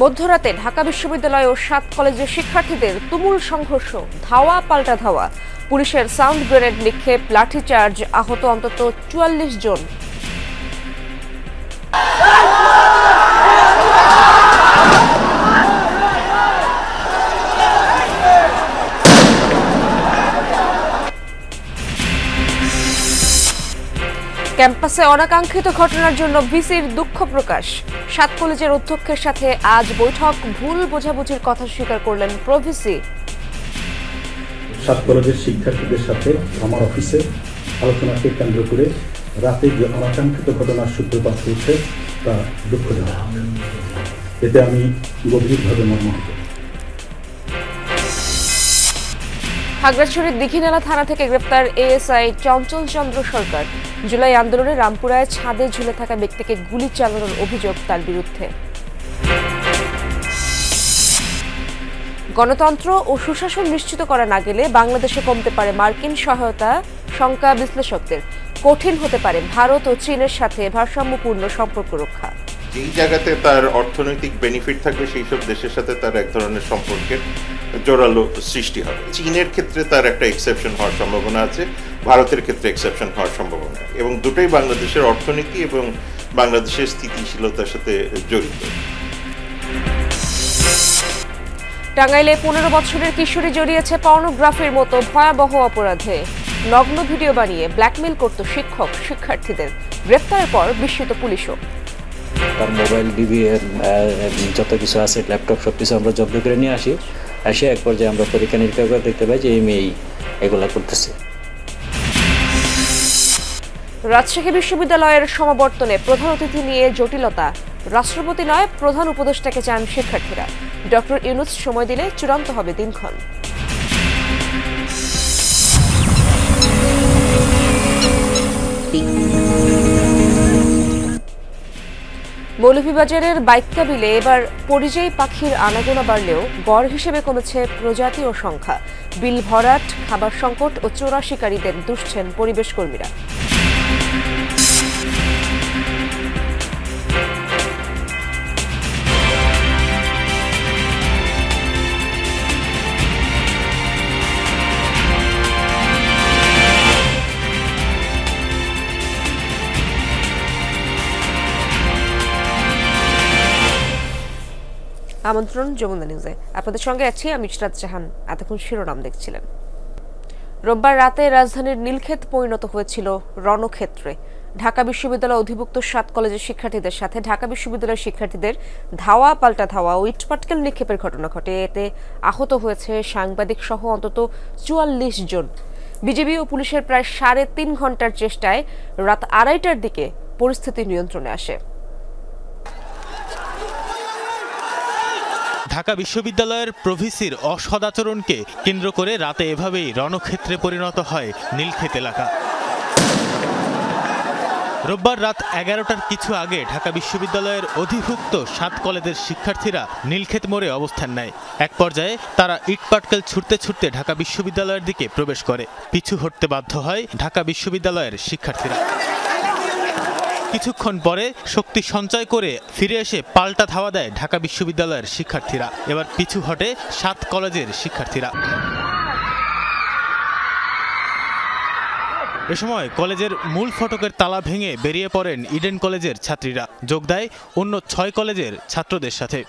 মধ্যরাতে ঢাকা বিশ্ববিদ্যালয় ও ৭ কলেজের শিক্ষার্থীদের তুমুল সংঘর্ষ, ধাওয়া পাল্টা ধাওয়া, পুলিশের সাউন্ড গ্রেনেড নিক্ষেপ, লাঠিচার্জ, আহত অন্তত ৪৪ জন। ক্যাম্পাসে অনাকাঙ্ক্ষিত ঘটনার জন্য ভিসির দুঃখ প্রকাশ। ৭ কলেজের অধ্যক্ষের সাথে আজ বৈঠক, ভুল বোঝাবুঝির কথা স্বীকার করলেন প্রভিসি। ৭ কলেজের শিক্ষার্থীদের সাথে আমার অফিসে আলোচনাকে কেন্দ্র করে রাতে যে অনাকাঙ্ক্ষিত ঘটনার সূত্রপাত হয়েছে তা দুঃখজনক। এতে আমি গভীরভাবে মর্মাহত। খাগড়াছড়ির দীঘিনালা থানা থেকে গ্রেপ্তার এএসআই চঞ্চল চন্দ্র সরকার। জুলাই আন্দোলনে রামপুরায় ছাদে ঝুলে থাকা ব্যক্তিকে গুলি চালানোর অভিযোগ তার বিরুদ্ধে। গণতন্ত্র ও সুশাসন নিশ্চিত করা না গেলে বাংলাদেশে কমতে পারে মার্কিন সহায়তা, শঙ্কা বিশ্লেষকদের। কঠিন হতে পারে ভারত ও চীনের সাথে ভারসাম্যপূর্ণ সম্পর্ক রক্ষা। যেই জায়গাতে তার অর্থনৈতিক বেনিফিট থাকবে সেই সব দেশের সাথে তার এক ধরনের সম্পর্কের জোরালো সৃষ্টি হবে। চীনের ক্ষেত্রে তার একটা এক্সেপশন হওয়ার সম্ভাবনা আছে, ভারতের ক্ষেত্রে এক্সেপশন হওয়ার সম্ভাবনা, এবং দুটোই বাংলাদেশের অর্থনীতি এবং বাংলাদেশের স্থিতিশীলতার সাথে জড়িত। টাঙ্গাইলে ১৫ বছরের কিশোরী জড়িয়েছে পর্নোগ্রাফির মতো ভয়াবহ অপরাধে। নগ্ন ভিডিও বানিয়ে ব্ল্যাকমেইল করত শিক্ষক শিক্ষার্থীদের। গ্রেপ্তারের পর বিস্মিত পুলিশও। তার মোবাইল, ডিবি যত কিছু আছে, ল্যাপটপ, সব কিছু আমরা জব্দ করে নিয়ে আসি। এসে এক পর্যায়ে আমরা পরীক্ষা নিরীক্ষা করে দেখতে পাই যে এই মেয়েই এগুলা করতেছে। রাজশাহী বিশ্ববিদ্যালয়ের সমাবর্তনে প্রধান অতিথি নিয়ে জটিলতা। রাষ্ট্রপতি নয়, প্রধান উপদেষ্টাকে চান শিক্ষার্থীরা। ডক্টর ইউনূস সময় দিলে চূড়ান্ত হবে দিনক্ষণ। মৌলভীবাজারের বাইক্কাবিলে এবার পরিযায়ী পাখির আনাগোনা বাড়লেও গড় হিসেবে কমেছে প্রজাতি ও সংখ্যা। বিল ভরাট, খাবার সংকট ও চোরা শিকারীদের দুষছেন পরিবেশ কর্মীরা। আমন্ত্রণ যমুনা নিউজে, আপনাদের সঙ্গে আছি আমি ইশরাত জাহান। এতক্ষণ শিরোনাম দেখছিলেন। রোববার রাতে রাজধানীর নীলক্ষেত পরিণত হয়েছিল রণক্ষেত্রে। ঢাকা বিশ্ববিদ্যালয় অধিভুক্ত ৭ কলেজের শিক্ষার্থীদের সাথে ঢাকা বিশ্ববিদ্যালয়ের শিক্ষার্থীদের ধাওয়া পাল্টা ধাওয়া ও ইটপাটকেল নিক্ষেপের ঘটনা ঘটে। এতে আহত হয়েছে সাংবাদিক সহ অন্তত ৪৪ জন। বিজিবি ও পুলিশের প্রায় ৩.৫ ঘন্টার চেষ্টায় রাত ২:৩০টার দিকে পরিস্থিতি নিয়ন্ত্রণে আসে। ঢাকা বিশ্ববিদ্যালয়ের প্রভিসির অসদাচরণকে কেন্দ্র করে রাতে এভাবেই রণক্ষেত্রে পরিণত হয় নীলক্ষেত এলাকা। রোববার রাত ১১টার কিছু আগে ঢাকা বিশ্ববিদ্যালয়ের অধিভুক্ত ৭ কলেজের শিক্ষার্থীরা নীলক্ষেত মোড়ে অবস্থান নেয়। এক পর্যায়ে তারা ইটপাটকেল ছুটতে ছুটতে ঢাকা বিশ্ববিদ্যালয়ের দিকে প্রবেশ করে। পিছু হটতে বাধ্য হয় ঢাকা বিশ্ববিদ্যালয়ের শিক্ষার্থীরা। কিছুক্ষণ পরে শক্তি সঞ্চয় করে ফিরে এসে পাল্টা ধাওয়া দেয় ঢাকা বিশ্ববিদ্যালয়ের শিক্ষার্থীরা। এবার পিছু হটে ৭ কলেজের শিক্ষার্থীরা। এ সময় কলেজের মূল ফটকের তালা ভেঙে বেরিয়ে পড়েন ইডেন কলেজের ছাত্রীরা। যোগ দেয় অন্য ৬ কলেজের ছাত্রদের সাথে।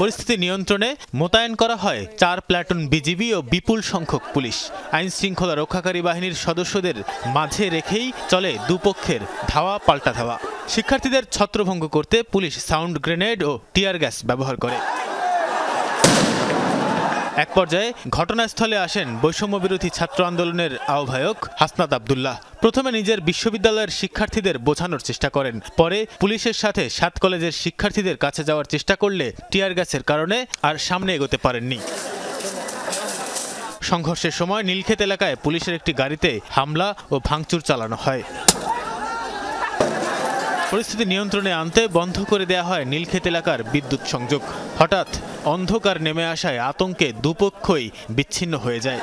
পরিস্থিতি নিয়ন্ত্রণে মোতায়েন করা হয় ৪ প্লাটুন বিজিবি ও বিপুল সংখ্যক পুলিশ। আইন শৃঙ্খলা রক্ষাকারী বাহিনীর সদস্যদের মাঝে রেখেই চলে দুপক্ষের ধাওয়া পাল্টা ধাওয়া। শিক্ষার্থীদের ছত্রভঙ্গ করতে পুলিশ সাউন্ড গ্রেনেড ও টিয়ার গ্যাস ব্যবহার করে। এক পর্যায়ে ঘটনাস্থলে আসেন বৈষম্য বিরোধী ছাত্র আন্দোলনের আহ্বায়ক হাসনাত আব্দুল্লাহ। প্রথমে নিজের বিশ্ববিদ্যালয়ের শিক্ষার্থীদের বোঝানোর চেষ্টা করেন, পরে পুলিশের সাথে ৭ কলেজের শিক্ষার্থীদের কাছে যাওয়ার চেষ্টা করলে টিয়ার গ্যাসের কারণে আর সামনে এগোতে পারেননি। সংঘর্ষের সময় নীলক্ষেত এলাকায় পুলিশের একটি গাড়িতে হামলা ও ভাঙচুর চালানো হয়। পরিস্থিতি নিয়ন্ত্রণে আনতে বন্ধ করে দেয়া হয় নীলক্ষেত এলাকার বিদ্যুৎ সংযোগ। হঠাৎ অন্ধকার নেমে আসায় আতঙ্কে দুপক্ষই বিচ্ছিন্ন হয়ে যায়।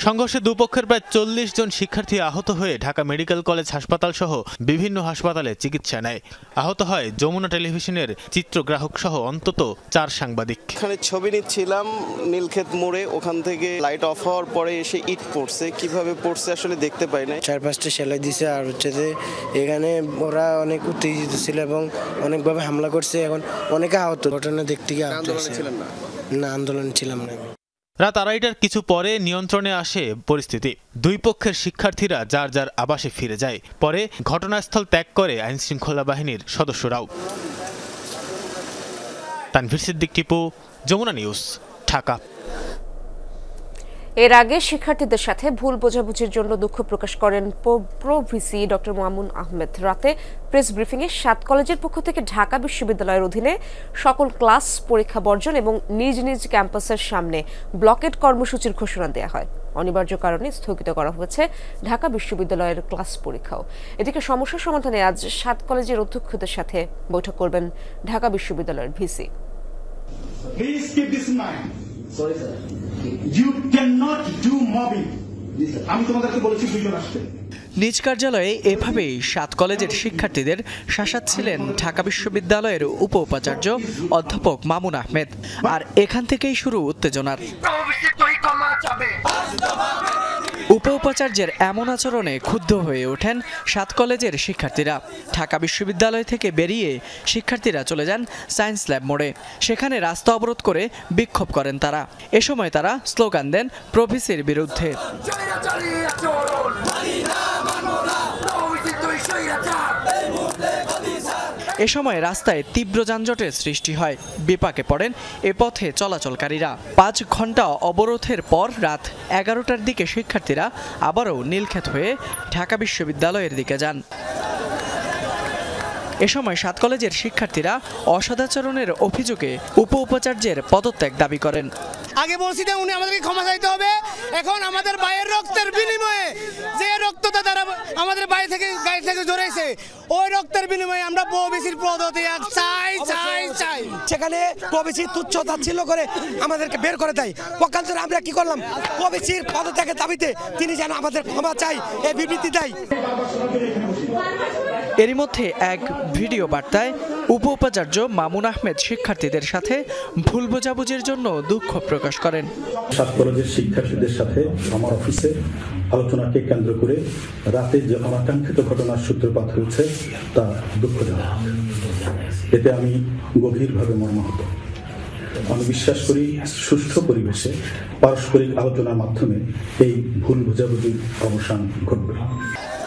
সংঘর্ষে দুপক্ষের প্রায় 40 জন শিক্ষার্থী আহত হয়ে ঢাকা মেডিকেল কলেজ হাসপাতাল সহ বিভিন্ন হাসপাতালে চিকিৎসা নেয়। আহত হয় যমুনা টেলিভিশনের চিত্রগ্রাহক সহ অন্তত 4 সাংবাদিক। এখানে ছবি নিচ্ছিলাম নীলক্ষেত মোড়ে, ওখান থেকে লাইট অফ হওয়ার পরে এসে ইট পড়ছে, কিভাবে পড়ছে আসলে দেখতে পাই না। 4-5টা সেলাই দিছে, আর হচ্ছে যে এখানে ওরা অনেক উত্তেজিত ছিল এবং অনেকভাবে হামলা করছে। এখন অনেকে আহত। ঘটনা দেখতে গিয়ে আন্দোলনে ছিলেন না? আন্দোলনে ছিলাম না। রাত 2:30টার কিছু পরে নিয়ন্ত্রণে আসে পরিস্থিতি। দুই পক্ষের শিক্ষার্থীরা যার যার আবাসে ফিরে যায়। পরে ঘটনাস্থল ত্যাগ করে আইনশৃঙ্খলা বাহিনীর সদস্যরাও। তানভীর সিদ্দিক টিপু, যমুনা নিউজ, ঢাকা। এর আগে শিক্ষার্থীদের সাথে ভুল বোঝাবুঝির জন্য দুঃখ প্রকাশ করেন প্রো ভিসি ডক্টর মোয়ামুন আহমেদ। রাতে প্রেস ব্রিফিংয়ে 7 কলেজের পক্ষ থেকে ঢাকা বিশ্ববিদ্যালয়ের অধীনে সকল ক্লাস পরীক্ষা বর্জন এবং নিজ নিজ ক্যাম্পাসের সামনে ব্লকেট কর্মসূচির ঘোষণা দেওয়া হয়। অনিবার্য কারণে স্থগিত করা হয়েছে ঢাকা বিশ্ববিদ্যালয়ের ক্লাস পরীক্ষাও। এদিকে সমস্যা সমাধানে আজ 7 কলেজের অধ্যক্ষদের সাথে বৈঠক করবেন ঢাকা বিশ্ববিদ্যালয়ের VC. Sorry, sir. You cannot do mobbing. আমি তোমাদেরকে বলেছি 2 জন আসতে। নিজ কার্যালয়ে এভাবেই 7 কলেজের শিক্ষার্থীদের শাসাচ্ছিলেন ঢাকা বিশ্ববিদ্যালয়ের উপ উপাচার্য অধ্যাপক মামুন আহমেদ। আর এখান থেকেই শুরু উত্তেজনার। উপ উপাচার্যের এমন আচরণে ক্ষুব্ধ হয়ে ওঠেন 7 কলেজের শিক্ষার্থীরা। ঢাকা বিশ্ববিদ্যালয় থেকে বেরিয়ে শিক্ষার্থীরা চলে যান সায়েন্স ল্যাব মোড়ে। সেখানে রাস্তা অবরোধ করে বিক্ষোভ করেন তারা। এ সময় তারা স্লোগান দেন প্রভিসির বিরুদ্ধে। এ সময় রাস্তায় তীব্র যানজটের সৃষ্টি হয়। বিপাকে পড়েন এ পথে চলাচলকারীরা। 5 ঘন্টা অবরোধের পর রাত 11টার দিকে শিক্ষার্থীরা আবারও নীলক্ষেত হয়ে ঢাকা বিশ্ববিদ্যালয়ের দিকে যান। এ সময় 7 কলেজের শিক্ষার্থীরা অসদাচরণের অভিযোগে উপ উপাচার্যের পদত্যাগ দাবি করেন। আগে বলছি যে উনি আমাদেরকে ক্ষমা চাইতে হবে। এখন আমাদের ভাইয়ের রক্তের বিনিময়ে যে রক্তটা তারা আমাদের গায়ে থেকে জড়াইছে, ওই রক্তের বিনিময়ে আমরা প্রভিসির পদত্যাগ চাই। সেখানে প্রভিসি তুচ্ছ তাচ্ছিল্য করে আমাদেরকে বের করে দেয়। পক্ষান্তরে আমরা কি করলাম? প্রভিসির পদত্যাগের দাবিতে তিনি যেন আমাদের ক্ষমা চাই এই বিবৃতি দেয়। এরই মধ্যে এক ভিডিও বার্তায় উপ উপাচার্য মামুন আহমেদ শিক্ষার্থীদের সাথে ভুল বোঝাবুঝির জন্য দুঃখ প্রকাশ করেন। 7 কলেজের শিক্ষার্থীদের সাথে আমার অফিসে আলোচনাকে কেন্দ্র করে রাতে যে অনাকাঙ্ক্ষিত ঘটনার সূত্রপাত হয়েছে তা দুঃখজনক। এতে আমি গভীরভাবে মর্মাহত। আমি বিশ্বাস করি সুষ্ঠু পরিবেশে পারস্পরিক আলোচনার মাধ্যমে এই ভুল বোঝাবুঝির অবসান ঘটবে।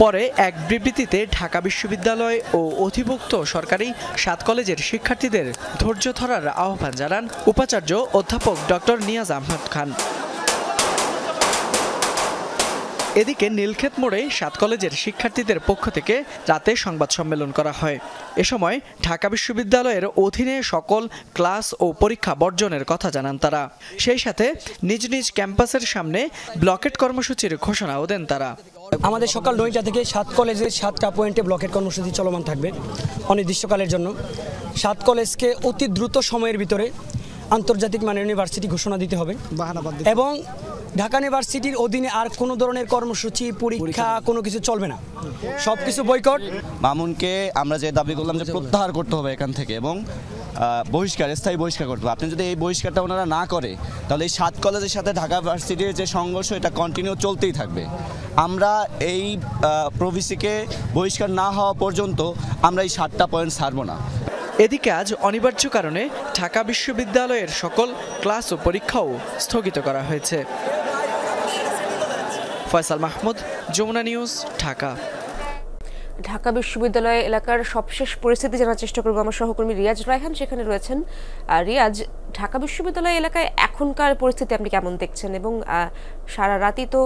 পরে এক বিবৃতিতে ঢাকা বিশ্ববিদ্যালয় ও অধিভুক্ত সরকারি 7 কলেজের শিক্ষার্থীদের ধৈর্য ধরার আহ্বান জানান উপাচার্য অধ্যাপক ডক্টর নিয়াজ আহমদ খান। এদিকে নীলক্ষেত মোড়ে 7 কলেজের শিক্ষার্থীদের পক্ষ থেকে রাতে সংবাদ সম্মেলন করা হয়। এ সময় ঢাকা বিশ্ববিদ্যালয়ের অধীনে সকল ক্লাস ও পরীক্ষা বর্জনের কথা জানান তারা। সেই সাথে নিজ নিজ ক্যাম্পাসের সামনে ব্লকেট কর্মসূচির ঘোষণাও দেন তারা। আমাদের সকাল 9টা থেকে 7 কলেজের 7টা পয়েন্টে ব্লকেট কর্মসূচি চলমান থাকবে অনির্দিষ্টকালের জন্য। 7 কলেজকে অতি দ্রুত সময়ের ভিতরে আন্তর্জাতিক মানের ইউনিভার্সিটি ঘোষণা দিতে হবে এবং ঢাকা ইউনিভার্সিটির অধীনে আর কোনো ধরনের কর্মসূচি পরীক্ষা কোনো কিছু চলবে না, সবকিছু বয়কট। মামুনকে আমরা যে দাবি করলাম যে প্রত্যাহার করতে হবে এখান থেকে এবং বহিষ্কার, স্থায়ী বহিষ্কার করতে হবে। আপনি যদি এই বহিষ্কারটা ওনারা না করে তাহলে এই 7 কলেজের সাথে ঢাকা ভার্সিটির যে সংঘর্ষ এটা কন্টিনিউ চলতেই থাকবে। আমরা এই প্রভিসিকে বহিষ্কার না হওয়া পর্যন্ত আমরা এই 7টা পয়েন্ট ছাড়ব না। এদিকে আজ অনিবার্য কারণে ঢাকা বিশ্ববিদ্যালয়ের সকল ক্লাস ও পরীক্ষাও স্থগিত করা হয়েছে। ফয়সাল মাহমুদ, যমুনা নিউজ, ঢাকা। ঢাকা বিশ্ববিদ্যালয় এলাকার সবশেষ পরিস্থিতি জানার চেষ্টা করব আমার সহকর্মী রিয়াজ রায়হান সেখানে রয়েছেন। রিয়াজ, ঢাকা বিশ্ববিদ্যালয় এলাকায় এখনকার পরিস্থিতি আপনি কেমন দেখছেন এবং সারা রাতই তো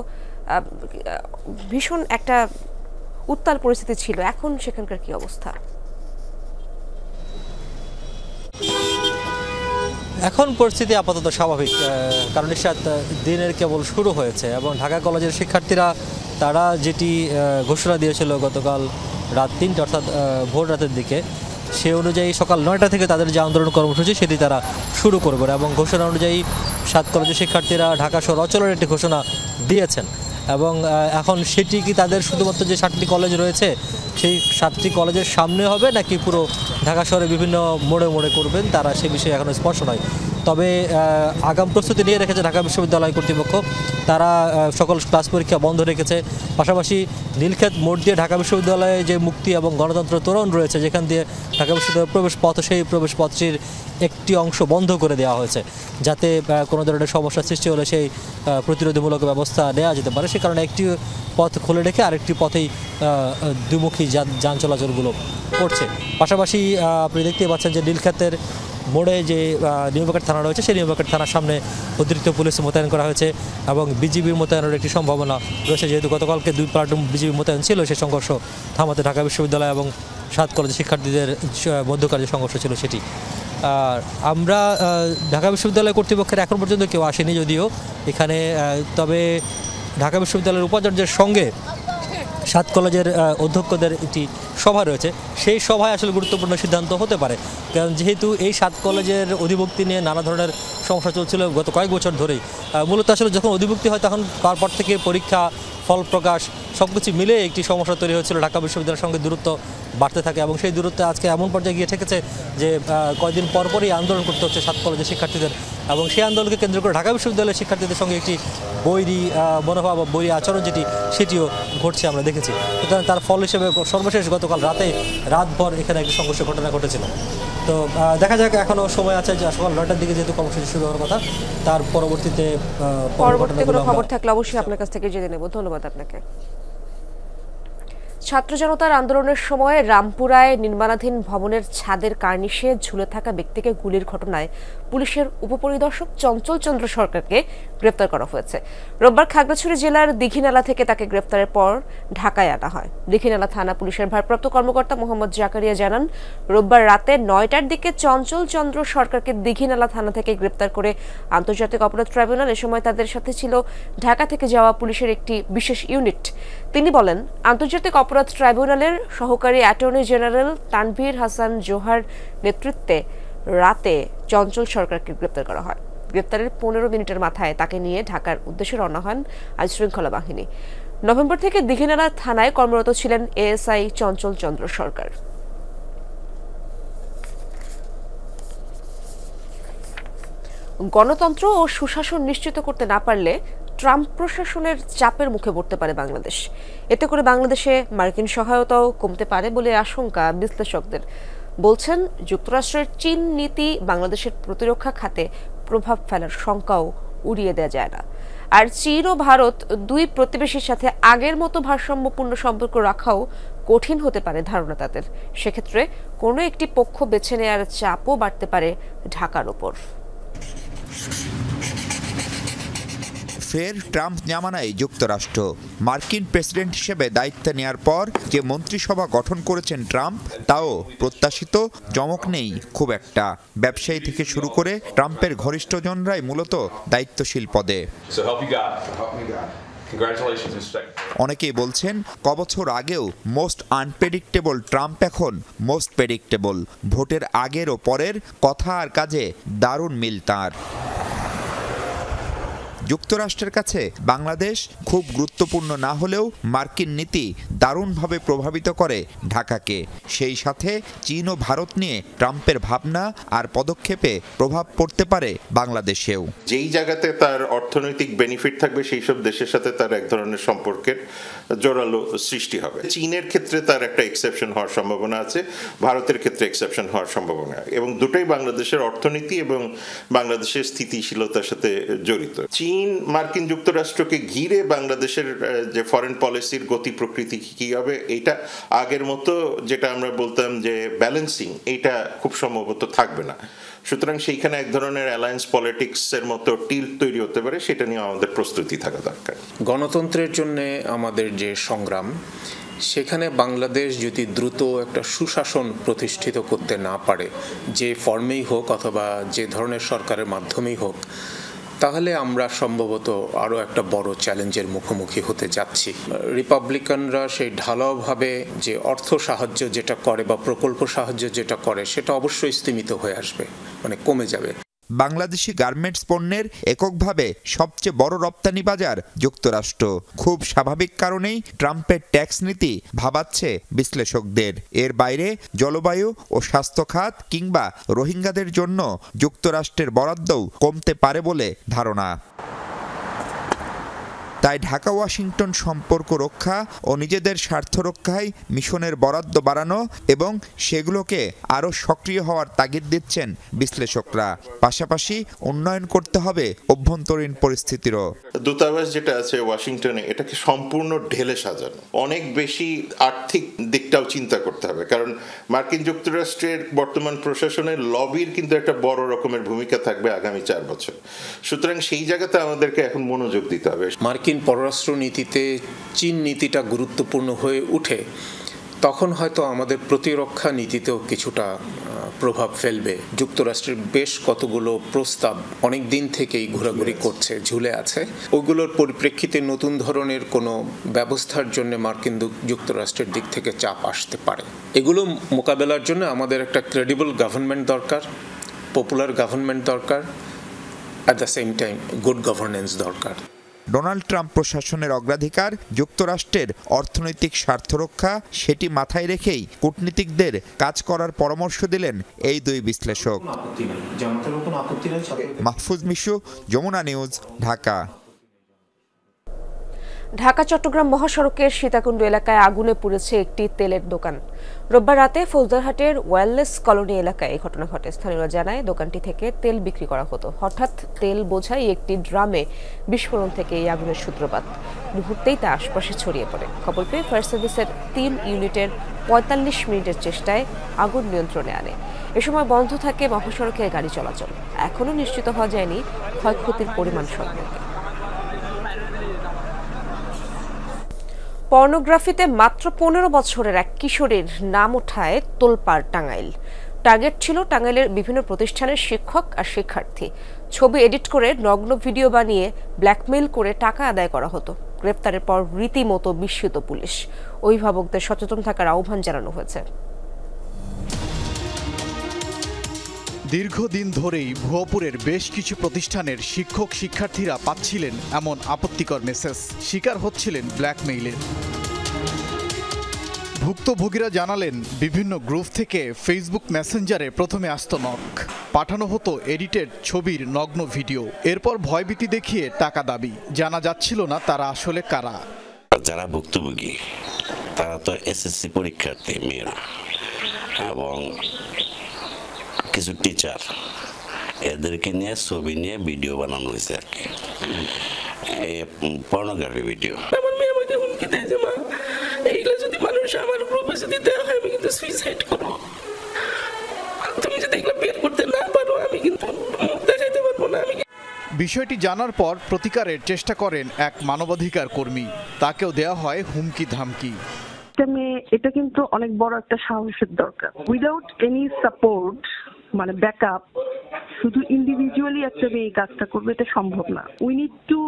ভীষণ একটা উত্তাল পরিস্থিতি ছিল, এখন সেখানকার কি অবস্থা? এখন পরিস্থিতি আপাতত স্বাভাবিক, কারণ দিনের কেবল শুরু হয়েছে এবং ঢাকা কলেজের শিক্ষার্থীরা তারা যেটি ঘোষণা দিয়েছিল গতকাল রাত 3টা অর্থাৎ ভোর রাতের দিকে, সে অনুযায়ী সকাল 9টা থেকে তাদের যে আন্দোলন কর্মসূচি সেটি তারা শুরু করবে এবং ঘোষণা অনুযায়ী 7 কলেজের শিক্ষার্থীরা ঢাকা শহর অচলের একটি ঘোষণা দিয়েছেন এবং এখন সেটি কি তাদের শুধুমাত্র যে 7টি কলেজ রয়েছে সেই 7টি কলেজের সামনে হবে নাকি পুরো ঢাকা শহরে বিভিন্ন মোড়ে মোড়ে করবেন তারা সে বিষয়ে এখনও স্পষ্ট নয়। তবে আগাম প্রস্তুতি নিয়ে রেখেছে ঢাকা বিশ্ববিদ্যালয় কর্তৃপক্ষ, তারা সকল ক্লাস পরীক্ষা বন্ধ রেখেছে। পাশাপাশি নীলক্ষেত মোড় দিয়ে ঢাকা বিশ্ববিদ্যালয়ে যে মুক্তি এবং গণতন্ত্র তোরণ রয়েছে যেখান দিয়ে ঢাকা বিশ্ববিদ্যালয়ের প্রবেশ পথ, সেই প্রবেশ পথটির একটি অংশ বন্ধ করে দেওয়া হয়েছে যাতে কোনো ধরনের সমস্যার সৃষ্টি হলে সেই প্রতিরোধমূলক ব্যবস্থা নেওয়া যেতে পারে। সে কারণে একটি পথ খুলে রেখে আরেকটি পথেই দ্বিমুখী যান চলাচলগুলো করছে। পাশাপাশি আপনি দেখতেই পাচ্ছেন যে নীলক্ষেতের মোড়ে যে নিউমার্কেট থানা রয়েছে সেই নিউমার্কেট থানার সামনে অতিরিক্ত পুলিশ মোতায়েন করা হয়েছে এবং বিজিবির মোতায়েনের একটি সম্ভাবনা রয়েছে, যেহেতু গতকালকে 2 প্লাটুন বিজিবি মোতায়েন ছিল। সেই সংঘর্ষ থামাতে ঢাকা বিশ্ববিদ্যালয় এবং 7 কলেজের শিক্ষার্থীদের মধ্যকার যে সংঘর্ষ ছিল সেটি। আমরা ঢাকা বিশ্ববিদ্যালয় কর্তৃপক্ষের এখন পর্যন্ত কেউ আসেনি যদিও এখানে, তবে ঢাকা বিশ্ববিদ্যালয়ের উপাচার্যের সঙ্গে 7 কলেজের অধ্যক্ষদের একটি সভা রয়েছে, সেই সভায় আসলে গুরুত্বপূর্ণ সিদ্ধান্ত হতে পারে। কারণ যেহেতু এই 7 কলেজের অধিভুক্তি নিয়ে নানা ধরনের সমস্যা চলছিল গত কয়েক বছর ধরেই, মূলত আসলে যখন অধিভুক্তি হয় তখন তারপর থেকে পরীক্ষা, ফল প্রকাশ সব কিছু মিলে একটি সমস্যা তৈরি হয়েছিল। ঢাকা বিশ্ববিদ্যালয়ের সঙ্গে দূরত্ব বাড়তে থাকে এবং সেই দূরত্বে আজকে এমন পর্যায়ে গিয়ে ঠেকেছে যে কয়েকদিন পরপরই আন্দোলন করতে হচ্ছে 7 কলেজের শিক্ষার্থীদের এবং সেই আন্দোলনকে কেন্দ্র করে ঢাকা বিশ্ববিদ্যালয়ের শিক্ষার্থীদের সঙ্গে একটি বৈরী মনোভাব বা বৈরী আচরণ সেটিও ঘটছে আমরা দেখেছি। সুতরাং তার ফল হিসেবে সর্বশেষ গতকাল রাতভর এখানে একটি সংঘর্ষের ঘটনা ঘটেছিল। তো দেখা যাক, এখনও সময় আছে, যে সকাল 9টার দিকে যেহেতু কর্মসূচি শুরু হওয়ার কথা, তার পরবর্তীতে কোনো খবর থাকলে অবশ্যই আপনার কাছ থেকে জেনে নেব। ধন্যবাদ আপনাকে। ছাত্র জনতার আন্দোলনের সময় রামপুরায় নির্মাণাধীন ভবনের ছাদের কার্নিশে ঝুলে থাকা ব্যক্তিকে গুলির ঘটনায় পুলিশের উপপরিদর্শক চঞ্চল চন্দ্র সরকারকে গ্রেফতার করা হয়েছে। রোববার খাগড়াছড়ি জেলার দীঘিনালা থেকে তাকে গ্রেফতারের পর ঢাকায় আনা হয়। দীঘিনালা থানা পুলিশের ভারপ্রাপ্ত কর্মকর্তা মোহাম্মদ জাকারিয়া জানান, রোববার রাতে 9টার দিকে চঞ্চল চন্দ্র সরকারকে দীঘিনালা থানা থেকে গ্রেফতার করে আন্তর্জাতিক অপরাধ ট্রাইব্যুনাল। এ সময় তাদের সাথে ছিল ঢাকা থেকে যাওয়া পুলিশের একটি বিশেষ ইউনিট। তিনি বলেন, আন্তর্জাতিক অপরাধ ট্রাইব্যুনালের সহকারী অ্যাটর্নি জেনারেল তানভীর হাসান জোহার নেতৃত্বে রাতে চঞ্চল সরকারকে গ্রেপ্তার করা হয়। গ্রেপ্তারের 15 মিনিটের মাথায় তাকে নিয়ে ঢাকার উদ্দেশ্যে রওনা হন আইনশৃঙ্খলা বাহিনী। নভেম্বর থেকে দীঘিনালা থানায় কর্মরত ছিলেন এএসআই চঞ্চল চন্দ্র সরকার। গণতন্ত্র ও সুশাসন নিশ্চিত করতে না পারলে ট্রাম্প প্রশাসনের চাপের মুখে পড়তে পারে বাংলাদেশ। এতে করে বাংলাদেশে মার্কিন সহায়তাও কমতে পারে বলে আশঙ্কা বিশ্লেষকদের। বলছেন, যুক্তরাষ্ট্রের চীন নীতি বাংলাদেশের প্রতিরক্ষা খাতে প্রভাব ফেলার শঙ্কাও উড়িয়ে দেওয়া যায় না। আর চীন ও ভারত 2 প্রতিবেশীর সাথে আগের মতো ভারসাম্যপূর্ণ সম্পর্ক রাখাও কঠিন হতে পারে ধারণা তাদের। সেক্ষেত্রে কোনো একটি পক্ষ বেছে নেওয়ার চাপও বাড়তে পারে ঢাকার ওপর। ফের ট্রাম্প জামানায় যুক্তরাষ্ট্র মার্কিন প্রেসিডেন্ট হিসেবে দায়িত্ব নেয়ার পর যে মন্ত্রিসভা গঠন করেছেন ট্রাম্প, তাও প্রত্যাশিত চমক নেই খুব একটা। ব্যবসায়ী থেকে শুরু করে ট্রাম্পের ঘনিষ্ঠজনরাই মূলত দায়িত্বশীল পদে। অনেকেই বলছেন, কবছর আগেও মোস্ট আনপ্রেডিক্টেবল ট্রাম্প এখন মোস্ট প্রেডিক্টেবল। ভোটের আগের ও পরের কথা আর কাজে দারুণ মিল তাঁর। যুক্তরাষ্ট্রের কাছে বাংলাদেশ খুব গুরুত্বপূর্ণ না হলেও মার্কিন নীতি দারুণভাবে প্রভাবিত করে ঢাকাকে। সেই সাথে চীন ও ভারত নিয়ে ট্রাম্পের ভাবনা আর পদক্ষেপে প্রভাব পড়তে পারে বাংলাদেশেও। যেই জায়গাতে তার অর্থনৈতিক বেনিফিট থাকবে সেই সব দেশের সাথে তার এক ধরনের সম্পর্কের জোরালো সৃষ্টি হবে। চীনের ক্ষেত্রে তার একটা এক্সেপশন হওয়ার সম্ভাবনা আছে, ভারতের ক্ষেত্রে এক্সেপশন হওয়ার সম্ভাবনা, এবং দুটোই বাংলাদেশের অর্থনীতি এবং বাংলাদেশের স্থিতিশীলতার সাথে জড়িত। চীন মার্কিন যুক্তরাষ্ট্রকে ঘিরে বাংলাদেশের যে ফরেন পলিসির গতি প্রকৃতি কি হবে, এটা আগের মতো যেটা আমরা বলতাম যে ব্যালেন্সিং, এটা খুব সম্ভবত থাকবে না। সুতরাং সেইখানে এক ধরনের অ্যালায়েন্স পলিটিক্সের মতো টিল্ট তৈরি হতে পারে, সেটা নিয়ে আমাদের প্রস্তুতি থাকা দরকার। গণতন্ত্রের জন্য আমাদের যে সংগ্রাম, সেখানে বাংলাদেশ যদি দ্রুত একটা সুশাসন প্রতিষ্ঠিত করতে না পারে, যে ফর্মেই হোক অথবা যে ধরনের সরকারের মাধ্যমেই হোক, তাহলে আমরা সম্ভবত আরও একটা বড় চ্যালেঞ্জের মুখোমুখি হতে যাচ্ছি। রিপাবলিকানরা সেই ঢালাওভাবে যে অর্থ সাহায্য যেটা করে বা প্রকল্প সাহায্য যেটা করে, সেটা অবশ্যই স্তীমিত হয়ে আসবে, মানে কমে যাবে। বাংলাদেশি গার্মেন্টস পণ্যের এককভাবে সবচেয়ে বড় রপ্তানি বাজার যুক্তরাষ্ট্র। খুব স্বাভাবিক কারণেই ট্রাম্পের ট্যাক্স নীতি ভাবাচ্ছে বিশ্লেষকদের। এর বাইরে জলবায়ু ও স্বাস্থ্য খাত কিংবা রোহিঙ্গাদের জন্য যুক্তরাষ্ট্রের বরাদ্দও কমতে পারে বলে ধারণা। তাই ঢাকা ওয়াশিংটন সম্পর্ক রক্ষা ও নিজেদের স্বার্থ রক্ষায় মিশনের বরাদ্দ বাড়ানো এবং সেগুলোকে আরও সক্রিয় হওয়ার তাগিদ দিচ্ছেন বিশ্লেষকরা। পাশাপাশি উন্নয়ন করতে হবে অভ্যন্তরীণ পরিস্থিতিরও। দূতাবাস যেটা আছে ওয়াশিংটনে, এটাকে সম্পূর্ণ ঢেলে সাজানো, অনেক বেশি আর্থিক দিকটাও চিন্তা করতে হবে, কারণ মার্কিন যুক্তরাষ্ট্রের বর্তমান প্রশাসনের লবির কিন্তু একটা বড় রকমের ভূমিকা থাকবে আগামী 4 বছর। সুতরাং সেই জায়গাতে আমাদেরকে এখন মনোযোগ দিতে হবে। মার্কিন পররাষ্ট্র নীতিতে চীন নীতিটা গুরুত্বপূর্ণ হয়ে উঠে, তখন হয়তো আমাদের প্রতিরক্ষা নীতিতেও কিছুটা প্রভাব ফেলবে। যুক্তরাষ্ট্রের বেশ কতগুলো প্রস্তাব অনেক দিন থেকেই ঘোরাঘুরি করছে, ঝুলে আছে। ওগুলোর পরিপ্রেক্ষিতে নতুন ধরনের কোনো ব্যবস্থার জন্য মার্কিন যুক্তরাষ্ট্রের দিক থেকে চাপ আসতে পারে। এগুলো মোকাবেলার জন্য আমাদের একটা ক্রেডিবল গভর্নমেন্ট দরকার, পপুলার গভর্নমেন্ট দরকার, at the same time good governance দরকার। ডোনাল্ড ট্রাম্প প্রশাসনের অগ্রাধিকার যুক্তরাষ্ট্রের অর্থনৈতিক স্বার্থ রক্ষা, সেটি মাথায় রেখেই কূটনীতিকদের কাজ করার পরামর্শ দিলেন এই দুই বিশ্লেষক। মাহফুজ মিশু, যমুনা নিউজ, ঢাকা। ঢাকা চট্টগ্রাম মহাসড়কের সীতাকুণ্ড এলাকায় আগুনে পুড়েছে একটি তেলের দোকান। রোববার রাতে ফৌজদারহাটের ওয়্যারলেস কলোনি এলাকায় এই ঘটনা ঘটে। স্থানীয়রা জানায় দোকানটি থেকে তেল বিক্রি করা হতো। হঠাৎ তেল বোঝাই একটি ড্রামে বিস্ফোরণ থেকে এই আগুনের সূত্রপাত। মুহূর্তেই তা আশপাশে ছড়িয়ে পড়ে। খবর পেয়ে ফায়ার সার্ভিসের 3 ইউনিটের 45 মিনিটের চেষ্টায় আগুন নিয়ন্ত্রণে আনে। এ সময় বন্ধ থাকে মহাসড়কের গাড়ি চলাচল। এখনও নিশ্চিত হওয়া যায়নি ক্ষয়ক্ষতির পরিমাণ সম্পর্কে। পর্নোগ্রাফিতে মাত্র 15 বছরের এক কিশোরীর নাম ওঠায় তোলপাড় টাঙ্গাইল। টার্গেট ছিল টাঙ্গাইলের বিভিন্ন প্রতিষ্ঠানের শিক্ষক আর শিক্ষার্থী। ছবি এডিট করে নগ্ন ভিডিও বানিয়ে ব্ল্যাকমেইল করে টাকা আদায় করা হতো। গ্রেপ্তারের পর রীতিমতো বিস্মিত পুলিশ। অভিভাবকদের সচেতন থাকার আহ্বান জানানো হয়েছে। দীর্ঘদিন ধরেই ভুয়াপুরের বেশ কিছু প্রতিষ্ঠানের শিক্ষক শিক্ষার্থীরা পাচ্ছিলেন এমন আপত্তিকর মেসেজ, শিকার হচ্ছিলেন ব্ল্যাকমেইলের। ভুক্তভোগীরা জানালেন বিভিন্ন গ্রুপ থেকে ফেসবুক মেসেঞ্জারে প্রথমে আসত নক, পাঠানো হতো এডিটেড ছবির নগ্ন ভিডিও। এরপর ভয়ভীতি দেখিয়ে টাকা দাবি। জানা যাচ্ছিল না তারা আসলে কারা। যারা ভুক্তভোগী তারা তো এসএসসি পরীক্ষার্থী মেয়েরা এবং কিছু টিচার, এদেরকে নিয়ে ছবি নিয়ে ভিডিও বানানো হয়েছে আর কি, পর্নোগ্রাফি ভিডিও। আমার মেয়ে আমাকে হুমকি দেয় যে মা, এইগুলো যদি মানুষ আমার গ্রুপে যদি দেওয়া হয় আমি কিন্তু সুইসাইড করবো, তুমি যদি এগুলো বের করতে না পারো আমি কিন্তু মুখ দেখাইতে পারবো না। বিষয়টি জানার পর প্রতিকারের চেষ্টা করেন এক মানবাধিকার কর্মী। তাকেও দেওয়া হয় হুমকি ধামকি। এটা কিন্তু অনেক বড় একটা সাহসের দরকার। উইদাউট এনি সাপোর্ট, মানে ব্যাকআপ, শুধু ইন্ডিভিজুয়ালি একটা মেয়ে এই কাজটা করবে, এটা সম্ভব না। We need to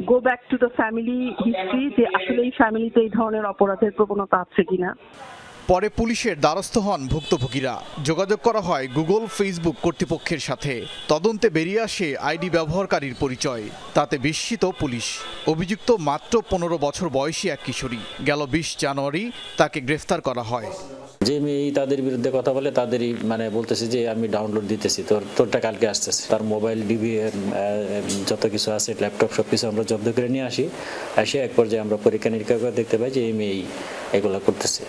go back to the family history, যে আসলে এই ফ্যামিলিতে এই ধরনের অপরাধের প্রবণতা আছে কিনা। পরে পুলিশের দ্বারস্থ হন ভুক্তভোগীরা। যোগাযোগ করা হয় গুগল, ফেসবুক কর্তৃপক্ষের সাথে। তদন্তে বেরিয়ে আসে আইডি ব্যবহারকারীর পরিচয়। তাতে বিস্মিত পুলিশ। অভিযুক্ত মাত্র 15 বছর বয়সী এক কিশোরী। গেল 20 জানুয়ারি তাকে গ্রেফতার করা হয়। যে মেয়ে তাদের বিরুদ্ধে কথা বলে তাদেরই বলতেছে যে আমি ডাউনলোড দিতেছি, তোরটা কালকে আসতেছে। তার মোবাইল, ডিবি যত কিছু আছে, ল্যাপটপ, সব কিছু আমরা জব্দ করে নিয়ে আসি। এসে এক পর্যায়ে আমরা পরীক্ষা নিরীক্ষা করে দেখতে পাই যে এই মেয়ে এগুলো করতেছে।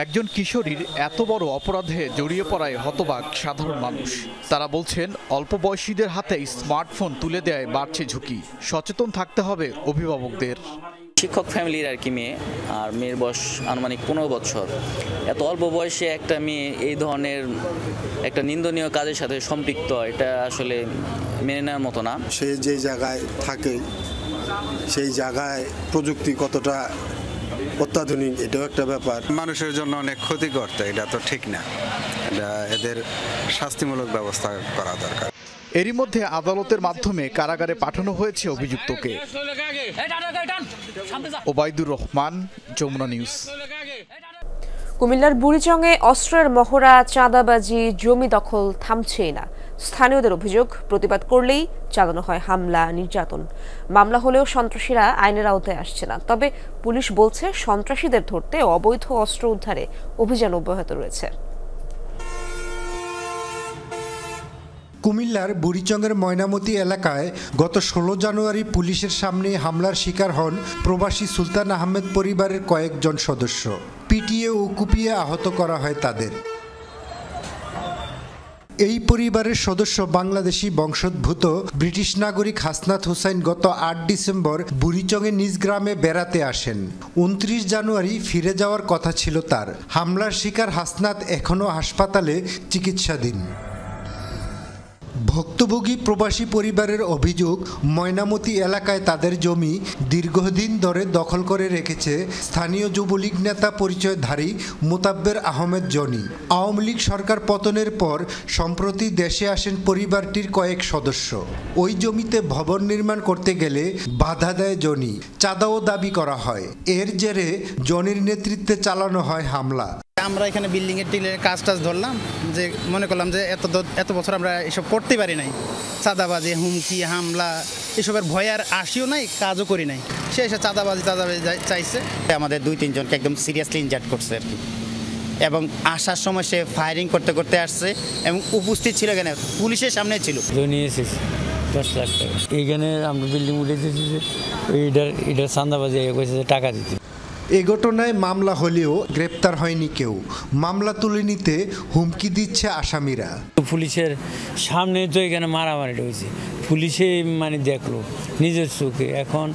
একজন কিশোরীর এত বড় অপরাধে জড়িয়ে পড়ায় হতবাক সাধারণ মানুষ। তারা বলছেন অল্প বয়সীদের হাতে স্মার্টফোন তুলে দেয় বাড়ছে ঝুঁকি। সচেতন থাকতে হবে অভিভাবকদের। শিক্ষক ফ্যামিলির আর কি মেয়ে, আর মেয়ের বয়স আনুমানিক 15 বছর। এত অল্প বয়সে একটা মেয়ে এই ধরনের একটা নিন্দনীয় কাজের সাথে সম্পৃক্ত, এটা আসলে মেনে নেওয়ার মতো না। সে যে জায়গায় থাকে সেই জায়গায় প্রযুক্তি কতটা অত্যাধুনিক, এটাও একটা ব্যাপার। মানুষের জন্য অনেক ক্ষতিকর, এটা তো ঠিক না। এদের শাস্তিমূলক ব্যবস্থা করা দরকার। এরই মধ্যে আদালতের মাধ্যমে কারাগারে পাঠানো হয়েছে অভিযুক্তকে। ওবায়দুর রহমান, যমুনা নিউজ। কুমিল্লার বুড়িচংয়ে অস্ত্রের মহড়া, চাঁদাবাজি, জমি দখল থামছেই না। স্থানীয়দের অভিযোগ, প্রতিবাদ করলেই চালানো হয় হামলা, নির্যাতন। মামলা হলেও সন্ত্রাসীরা আইনের আওতায় আসছে না। তবে পুলিশ বলছে সন্ত্রাসীদের ধরতে অবৈধ অস্ত্র উদ্ধারে অভিযান অব্যাহত রয়েছে। কুমিল্লার বুড়িচংয়ের ময়নামতি এলাকায় গত 16 জানুয়ারি পুলিশের সামনে হামলার শিকার হন প্রবাসী সুলতান আহমেদ পরিবারের কয়েকজন সদস্য। পিটিয়ে ও কুপিয়ে আহত করা হয় তাদের। এই পরিবারের সদস্য বাংলাদেশি বংশোদ্ভূত ব্রিটিশ নাগরিক হাসনাত হুসাইন গত 8 ডিসেম্বর বুড়িচংয়ে নিজ গ্রামে বেড়াতে আসেন। 29 জানুয়ারি ফিরে যাওয়ার কথা ছিল তার। হামলার শিকার হাসনাত এখনও হাসপাতালে চিকিৎসাধীন। ভুক্তভোগী প্রবাসী পরিবারের অভিযোগ, ময়নামতি এলাকায় তাদের জমি দীর্ঘদিন ধরে দখল করে রেখেছে স্থানীয় যুবলীগ নেতা পরিচয়ধারী মোতাব্বের আহমেদ জনি। আওয়ামী লীগ সরকার পতনের পর সম্প্রতি দেশে আসেন পরিবারটির কয়েক সদস্য। ওই জমিতে ভবন নির্মাণ করতে গেলে বাধা দেয় জনি, চাঁদাও দাবি করা হয়। এর জেরে জনির নেতৃত্বে চালানো হয় হামলা। আমরা এখানে বিল্ডিংয়ের টিলের কাজ ধরলাম, যে মনে করলাম যে এত বছর আমরা এসব করতে পারি নাই, চাঁদাবাজি, হুমকি, হামলা এসবের ভয় আর আসিও নাই, কাজও করি নাই। সে এসে চাঁদাবাজি চাইছে। আমাদের 2-3 জনকে একদম সিরিয়াসলি ইনজার্ড করছে আর কি। এবং আসার সময় সে ফায়ারিং করতে করতে আসছে এবং উপস্থিত ছিল এখানে, পুলিশের সামনে ছিল। 10 লাখ টাকা এইখানে আমরা বিল্ডিং উঠে দিয়েছি, এটার চাঁদাবাজি টাকা দিতে। এ ঘটনায় মামলা হলেও গ্রেপ্তার হয়নি কেউ। মামলা তুলে নিতে হুমকি দিচ্ছে আসামিরা। পুলিশের সামনে তো এখানে মারামারি হয়েছে, পুলিশে দেখলো নিজের চোখে। এখন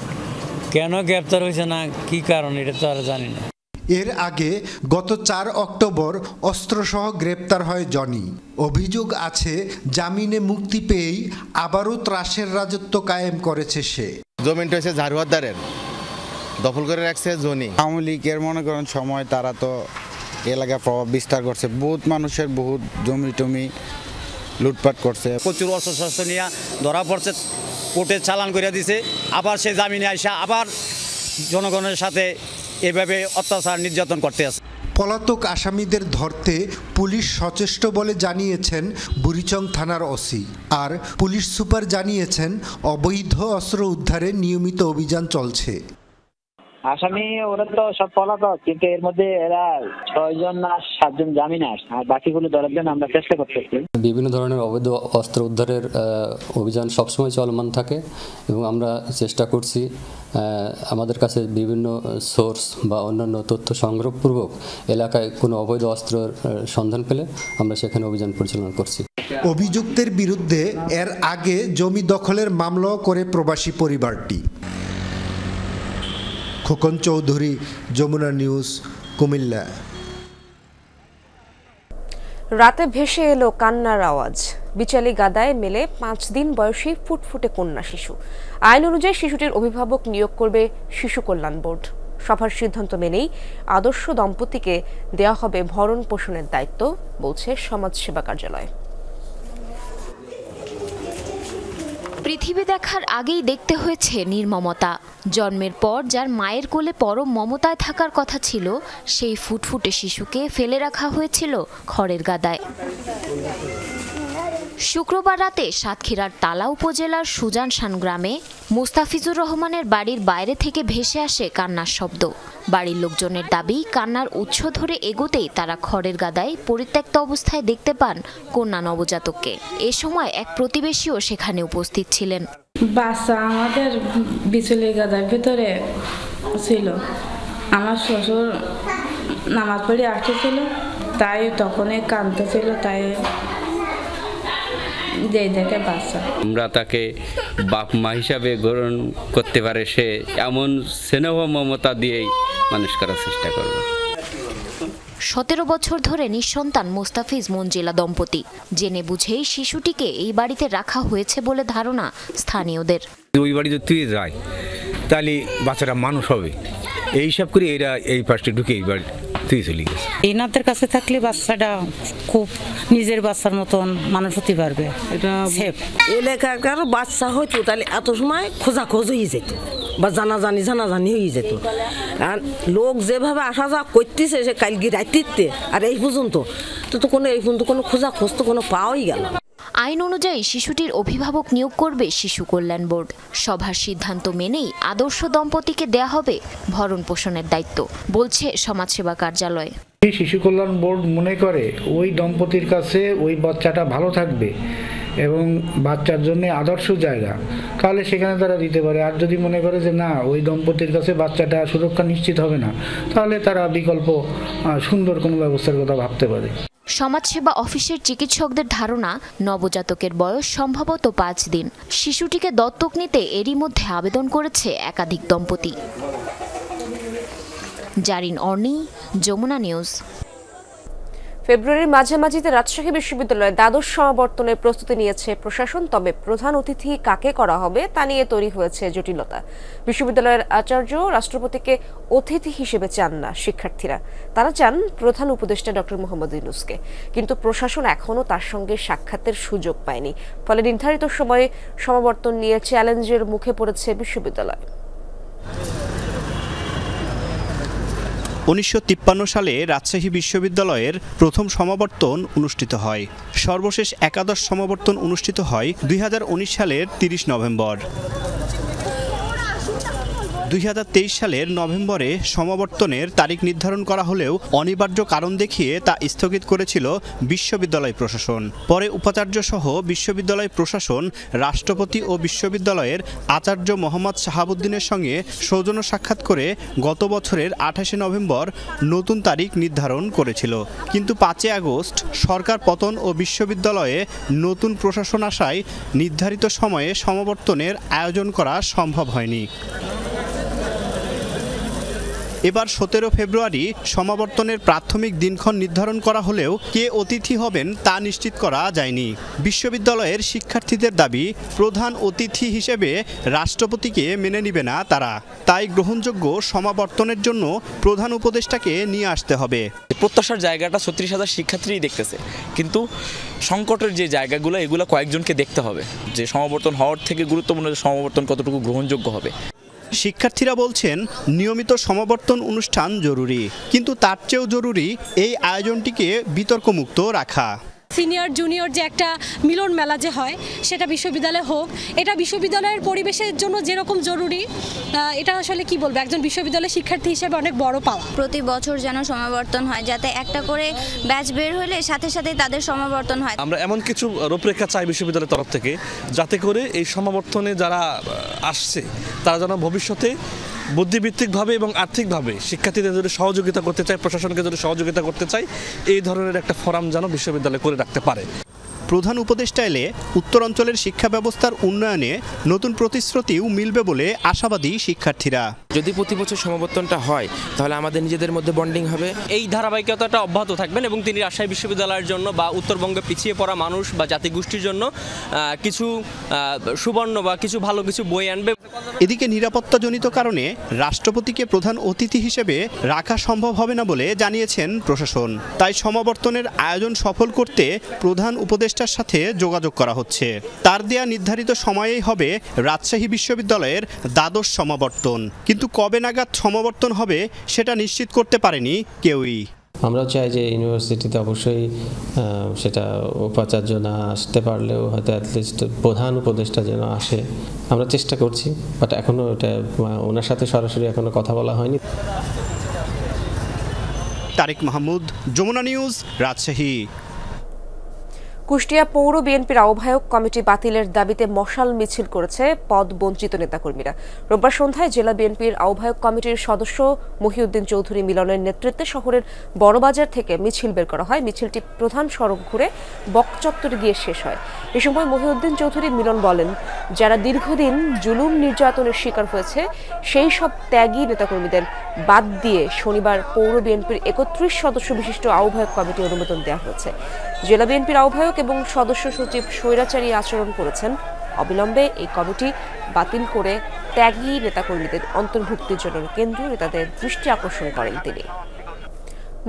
কেন গ্রেপ্তার হয়েছে না, কি কারণ, এটা তো আর জানি না। এর আগে গত 4 অক্টোবর অস্ত্রসহ গ্রেপ্তার হয় জনি। অভিযোগ আছে জামিনে মুক্তি পেয়েই আবারও ত্রাসের রাজত্ব কায়েম করেছে সে। জমিনটা হচ্ছে ঝাড়ুয়ারদারের, দখল করে রাখছে জনি। আওয়ামী লীগের মনে করেন সময় তারা তো এলাকায় প্রভাব বিস্তার করছে, বহুত মানুষের বহুত জমি টমি লুটপাট করছে। প্রচুর অস্ত্র নিয়ে ধরা পড়ছে, কোর্টে চালান করে দিছে, আবার সে জামিনে আইসা আবার জনগণের সাথে এভাবে অত্যাচার নির্যাতন করতে আছে। পলাতক আসামিদের ধরতে পুলিশ সচেষ্ট বলে জানিয়েছেন বুড়িচং থানার ওসি। আর পুলিশ সুপার জানিয়েছেন অবৈধ অস্ত্র উদ্ধারে নিয়মিত অভিযান চলছে। আসামি ওরা তো সব পলাতক, কিন্তু এর মধ্যে এরা 6 জন না 7 জন জামিনে আসে, আর বাকিগুলো ধরার জন্য আমরা চেষ্টা করতেছি। বিভিন্ন ধরনের অবৈধ অস্ত্র উদ্ধারের অভিযান সবসময় চলমান থাকে এবং আমরা চেষ্টা করছি আমাদের কাছে বিভিন্ন সোর্স বা অন্যান্য তথ্য সংগ্রহপূর্বক এলাকায় কোনো অবৈধ অস্ত্রের সন্ধান পেলে আমরা সেখানে অভিযান পরিচালনা করছি। অভিযুক্তের বিরুদ্ধে এর আগে জমি দখলের মামলাও করে প্রবাসী পরিবারটি। খোকন চৌধুরী, যমুনা নিউজ, কুমিল্লা। রাতে ভেসে এলো কান্নার আওয়াজ। বিচালি গাদায় মেলে 5 দিন বয়সী ফুটফুটে কন্যা শিশু। আইন অনুযায়ী শিশুটির অভিভাবক নিয়োগ করবে শিশু কল্যাণ বোর্ড। সভার সিদ্ধান্ত মেনেই আদর্শ দম্পতিকে দেওয়া হবে ভরণ পোষণের দায়িত্ব, বলছে সমাজসেবা কার্যালয়। পৃথিবী দেখার আগেই দেখতে হয়েছে নির্মমতা। জন্মের পর যার মায়ের কোলে পরম মমতায় থাকার কথা ছিল, সেই ফুটফুটে শিশুকে ফেলে রাখা হয়েছিল খড়ের গাদায়। শুক্রবার রাতে সাতক্ষীরার তালা উপজেলার সুজানশান গ্রামে মুস্তাফিজুর রহমানের বাড়ির বাইরে থেকে ভেসে আসে কান্নার শব্দ। বাড়ির লোকজনের দাবি, কান্নার উৎস ধরে এগোতেই তারা খড়ের গাদায় পরিত্যক্ত অবস্থায় দেখতে পান কন্যা নবজাতককে। এ সময় এক প্রতিবেশীও সেখানে উপস্থিত ছিলেন। বাচ্চা আমাদের বিচলি গাদার ভিতরে ছিল। আমার শ্বশুর নামাজ পড়ে আসতেছিল, তাই তখনই কাঁদতেছিল, তাই দেখে বাচ্চা। আমরা তাকে বাপ মা হিসাবে গ্রহণ করতে পারে, সে এমন স্নেহ মমতা দিয়েই মানুষ করার চেষ্টা করব। 17 বছর ধরে নিঃসন্তান মোস্তাফিজ মঞ্জিলা দম্পতি। জেনে বুঝেই শিশুটিকে এই বাড়িতে রাখা হয়েছে বলে ধারণা স্থানীয়দের। ওই বাড়ি যদি তুই যায় তাহলে বাচ্চাটা মানুষ হবে, এই হিসাব করে এরা এই পাশে ঢুকে এই বাড়ি তুই চলে গেছে। এনাদের কাছে থাকলে বাচ্চাটা খুব নিজের বাচ্চার মতন মানুষ হতে পারবে। এটা এলাকার বাচ্চা হয়তো তাহলে এত সময় খোঁজাখোঁজ হয়ে যেত বা জানাজানি হয়ে যেত। আর লোক যেভাবে আসা যাওয়া করতেছে সে কালকে রাত্রিতে আর এই পর্যন্ত কোনো খোঁজাখোঁজ তো কোনো পাওয়াই গেল। আইন অনুযায়ী শিশুটির অভিভাবক নিয়োগ করবে শিশু কল্যাণ বোর্ড। সভার সিদ্ধান্ত মেনেই আদর্শ দম্পতিকে দেয়া হবে ভরণ পোষণের দায়িত্ব, বলছে সমাজসেবা কার্যালয়। শিশু কল্যাণ বোর্ড মনে করে ওই দম্পতির কাছে ওই বাচ্চাটা ভালো থাকবে এবং বাচ্চার জন্য আদর্শ জায়গা, তাহলে সেখানে তারা দিতে পারে। আর যদি মনে করে যে না, ওই দম্পতির কাছে বাচ্চাটা সুরক্ষা নিশ্চিত হবে না, তাহলে তারা বিকল্প সুন্দর কোনো ব্যবস্থার কথা ভাবতে পারে। সমাজসেবা অফিসের চিকিৎসকদের ধারণা, নবজাতকের বয়স সম্ভবত 5 দিন। শিশুটিকে দত্তক নিতে এরই মধ্যে আবেদন করেছে একাধিক দম্পতি। জারিন অর্নি, যমুনা নিউজ। ফেব্রুয়ারির মাঝামাঝিতে রাজশাহী বিশ্ববিদ্যালয়ে দ্বাদশ সমাবর্তনের প্রস্তুতি নিয়েছে প্রশাসন। তবে প্রধান অতিথি কাকে করা হবে তা নিয়ে তৈরি হয়েছে জটিলতা। বিশ্ববিদ্যালয়ের আচার্য রাষ্ট্রপতিকে অতিথি হিসেবে চান না শিক্ষার্থীরা, তারা চান প্রধান উপদেষ্টা ডক্টর মোহাম্মদ ইউনূসকে। কিন্তু প্রশাসন এখনও তার সঙ্গে সাক্ষাতের সুযোগ পায়নি। ফলে নির্ধারিত সময়ে সমাবর্তন নিয়ে চ্যালেঞ্জের মুখে পড়েছে বিশ্ববিদ্যালয়। 1953 সালে রাজশাহী বিশ্ববিদ্যালয়ের প্রথম সমাবর্তন অনুষ্ঠিত হয়। সর্বশেষ একাদশ সমাবর্তন অনুষ্ঠিত হয় 2019 সালের 30 নভেম্বর। 2023 সালের নভেম্বরে সমাবর্তনের তারিখ নির্ধারণ করা হলেও অনিবার্য কারণ দেখিয়ে তা স্থগিত করেছিল বিশ্ববিদ্যালয় প্রশাসন। পরে উপাচার্য সহ বিশ্ববিদ্যালয় প্রশাসন রাষ্ট্রপতি ও বিশ্ববিদ্যালয়ের আচার্য মোহাম্মদ শাহাবুদ্দিনের সঙ্গে সৌজন্য সাক্ষাৎ করে গত বছরের 28 নভেম্বর নতুন তারিখ নির্ধারণ করেছিল। কিন্তু 5 আগস্ট সরকার পতন ও বিশ্ববিদ্যালয়ে নতুন প্রশাসন আসায় নির্ধারিত সময়ে সমাবর্তনের আয়োজন করা সম্ভব হয়নি। এবার 17 ফেব্রুয়ারি সমাবর্তনের প্রাথমিক দিনক্ষণ নির্ধারণ করা হলেও কে অতিথি হবেন তা নিশ্চিত করা যায়নি। বিশ্ববিদ্যালয়ের শিক্ষার্থীদের দাবি, প্রধান অতিথি হিসেবে রাষ্ট্রপতিকে মেনে নিবে না তারা। তাই গ্রহণযোগ্য সমাবর্তনের জন্য প্রধান উপদেষ্টাকে নিয়ে আসতে হবে। প্রত্যাশার জায়গাটা 36,000 শিক্ষার্থীই দেখতেছে, কিন্তু সংকটের যে জায়গাগুলো এগুলো কয়েকজনকে দেখতে হবে যে সমাবর্তন হওয়ার থেকে গুরুত্বপূর্ণ সমাবর্তন কতটুকু গ্রহণযোগ্য হবে। শিক্ষার্থীরা বলছেন নিয়মিত সমাবর্তন অনুষ্ঠান জরুরি, কিন্তু তার চেয়েও জরুরি এই আয়োজনটিকে বিতর্কমুক্ত রাখা। সিনিয়র জুনিয়র যে একটা মিলন মেলা যে হয় সেটা বিশ্ববিদ্যালয়ে হোক, এটা বিশ্ববিদ্যালয়ের পরিবেশের জন্য যেরকম জরুরি, এটা আসলে কি বলবো, একজন বিশ্ববিদ্যালয়ের শিক্ষার্থী হিসেবে অনেক বড় পাওয়া। প্রতি বছর যেন সমাবর্তন হয়, যাতে একটা করে ব্যাচ বের হলে সাথে সাথে তাদের সমাবর্তন হয়। আমরা এমন কিছু রূপরেখা চাই বিশ্ববিদ্যালয়ের তরফ থেকে, যাতে করে এই সমাবর্তনে যারা আসছে তারা যেন ভবিষ্যতে বুদ্ধিভিত্তিকভাবে এবং আর্থিকভাবে শিক্ষার্থীদের যদি সহযোগিতা করতে চায়, প্রশাসনকে যদি সহযোগিতা করতে চায়, এই ধরনের একটা ফোরাম যেন বিশ্ববিদ্যালয় করে রাখতে পারে। প্রধান উপদেষ্টা এলে উত্তরাঞ্চলের শিক্ষা ব্যবস্থার উন্নয়নে নতুন প্রতিশ্রুতিও মিলবে বলে আশাবাদী শিক্ষার্থীরা। যদি প্রতি বছর সমাবর্তনটা হয় তাহলে আমাদের নিজেদের মধ্যে বন্ডিং হবে। এই ধারাবাহিকতাটা অব্যাহত থাকবেন এবং তিনি রাজশাহী বিশ্ববিদ্যালয়ের জন্য বা উত্তরবঙ্গে পিছিয়ে পড়া মানুষ বা জাতিগোষ্ঠীর জন্য কিছু সুবর্ণ বা কিছু ভালো কিছু বই আনবে। এদিকে নিরাপত্তাজনিত কারণে রাষ্ট্রপতিকে প্রধান অতিথি হিসেবে রাখা সম্ভব হবে না বলে জানিয়েছেন প্রশাসন। তাই সমাবর্তনের আয়োজন সফল করতে প্রধান উপদেষ্টার সাথে যোগাযোগ করা হচ্ছে। তার দেয়া নির্ধারিত সময়েই হবে রাজশাহী বিশ্ববিদ্যালয়ের দ্বাদশ সমাবর্তন, কিন্তু কবে নাগাদ সমাবর্তন হবে সেটা নিশ্চিত করতে পারেনি কেউই। আমরা চাই যে ইউনিভার্সিটিতে অবশ্যই সেটা উপাচার্য না আসতে পারলেও হয়তো অ্যাটলিস্ট প্রধান উপদেষ্টা যেন আসে, আমরা চেষ্টা করছি, বাট এখনও এটা ওনার সাথে সরাসরি এখনো কথা বলা হয়নি। তারেক মাহমুদ, যমুনা নিউজ, রাজশাহী। কুষ্টিয়া পৌর বিএনপির আহ্বায়ক কমিটি বাতিলের দাবিতে মশাল মিছিল করেছে পদ বঞ্চিত নেতাকর্মীরা। রোববার সন্ধ্যায় জেলা বিএনপির আহ্বায়ক কমিটির সদস্য মহিউদ্দিন চৌধুরী মিলনের নেতৃত্বে শহরের বড়বাজার থেকে মিছিল বের করা হয়। মিছিলটি প্রধান সড়ক ঘুরে বকচত্বরে গিয়ে শেষ হয়। এ সময় মহিউদ্দিন চৌধুরী মিলন বলেন, যারা দীর্ঘদিন জুলুম নির্যাতনের শিকার হয়েছে সেই সব ত্যাগী নেতাকর্মীদের বাদ দিয়ে শনিবার পৌর বিএনপির 31 সদস্য বিশিষ্ট আহ্বায়ক কমিটি অনুমোদন দেওয়া হয়েছে। জেলা বিএনপির আহ্বায়ক এবং সদস্য সচিব স্বৈরাচারী আচরণ করেছেন। অবিলম্বে এই কমিটি বাতিল করে ত্যাগী নেতাকর্মীদের অন্তর্ভুক্তির জন্য কেন্দ্রীয় নেতাদের দৃষ্টি আকর্ষণ করেন তিনি।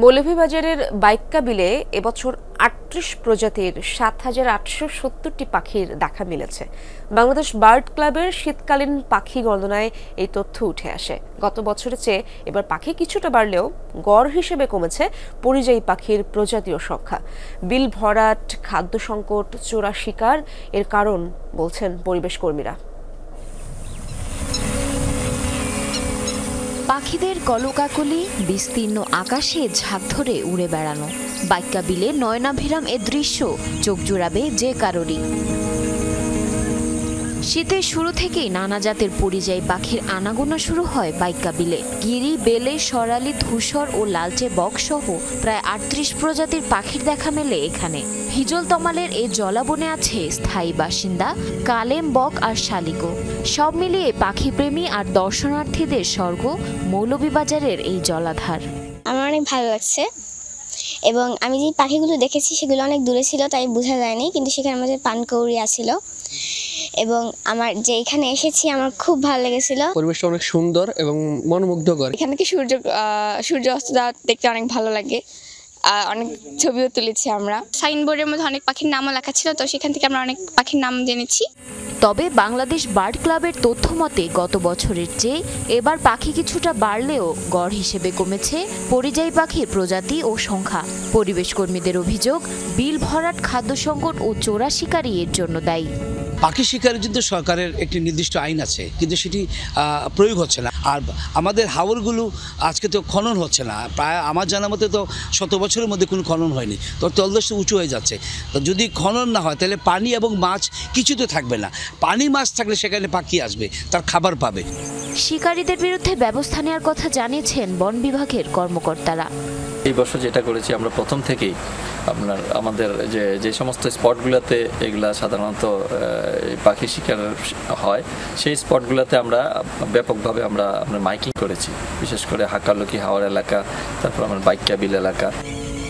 মৌলভীবাজারের বাইক্কা বিলে এবছর ৩৮ প্রজাতির ৭,৮৭০টি পাখির দেখা মিলেছে। বাংলাদেশ বার্ড ক্লাবের শীতকালীন পাখি গণনায় এই তথ্য উঠে আসে। গত বছরের চেয়ে এবার পাখি কিছুটা বাড়লেও গড় হিসেবে কমেছে পরিযায়ী পাখির প্রজাতীয় সংখ্যা। বিল ভরাট, খাদ্য সংকট, চোরা শিকার এর কারণ বলছেন পরিবেশ কর্মীরা। পাখিদের কলকাকলি, বিস্তীর্ণ আকাশে ঝাঁক ধরে উড়ে বেড়ানো, বাইক্কা বিলে নয়নাভিরাম এ দৃশ্য চোখ জোড়াবে যে কারোরই। শীতের শুরু থেকেই নানা জাতের পরিযায়ী পাখির আনাগোনা শুরু হয় বাইক্কা বিলে। গিরি, বেলে, সরালি, ধূসর ও লালচে বক সহ প্রায় ৩৮ প্রজাতির পাখির দেখা মেলে এখানে। হিজল তমালের এই জলাবনে আছে স্থায়ী বাসিন্দা, কালেম, বক আর শালিকও। সব মিলিয়ে পাখিপ্রেমী আর দর্শনার্থীদের স্বর্গ মৌলভীবাজারের এই জলাধার। আমার অনেক ভালো লাগছে এবং আমি যে পাখিগুলো দেখেছি সেগুলো অনেক দূরে ছিল, তাই বোঝা যায়নি, কিন্তু সেখানে আমাদের পানকৌড়িয়া ছিল এবং আমার যে এখানে এসেছি আমার খুব ভালো লেগেছিল। পরিবেশটা অনেক সুন্দর এবং মনোমুগ্ধকর। এখান থেকে সূর্য অস্ত দেখতে অনেক ভালো লাগে। অনেক ছবিও তুলেছি আমরা। সাইনবোর্ডের মধ্যে অনেক পাখির নামও লেখা ছিল, তো সেখান থেকে আমরা অনেক পাখির নাম জেনেছি। তবে বাংলাদেশ বার্ড ক্লাবের তথ্য মতে গত বছরের চেয়ে এবার পাখি কিছুটা বাড়লেও গড় হিসেবে কমেছে পরিযায়ী পাখির প্রজাতি ও সংখ্যা। পরিবেশ কর্মীদের অভিযোগ, বিল ভরাট, খাদ্য সংকট ও চোরা শিকারী এর জন্য দায়ী। পাখি শিকারের জন্য সরকারের একটি নির্দিষ্ট আইন আছে, কিন্তু সেটি প্রয়োগ হচ্ছে না। আর আমাদের হাওরগুলো আজকে তো খনন হচ্ছে না, প্রায় আমার জানা মতে তো 100 বছরের মধ্যে কোনো খনন হয়নি, তো তলদেশ উঁচু হয়ে যাচ্ছে। তো যদি খনন না হয় তাহলে পানি এবং মাছ কিছুতে থাকবে না। পানি মাছ থাকলে সেখানে পাখি আসবে, তার খাবার পাবে। শিকারীদের বিরুদ্ধে ব্যবস্থা নেওয়ার কথা জানিয়েছেন বন বিভাগের কর্মকর্তারা। এই বছর যেটা করেছি আমরা প্রথম থেকেই আমাদের যে সমস্ত স্পটগুলোতে এগুলা সাধারণত পাখি শিকার হয় সেই স্পটগুলোতে আমরা ব্যাপকভাবে আমরা মাইকিং করেছি, বিশেষ করে হাকালুকি হাওর এলাকা, তারপর আমার বাইক্কা বিল এলাকা।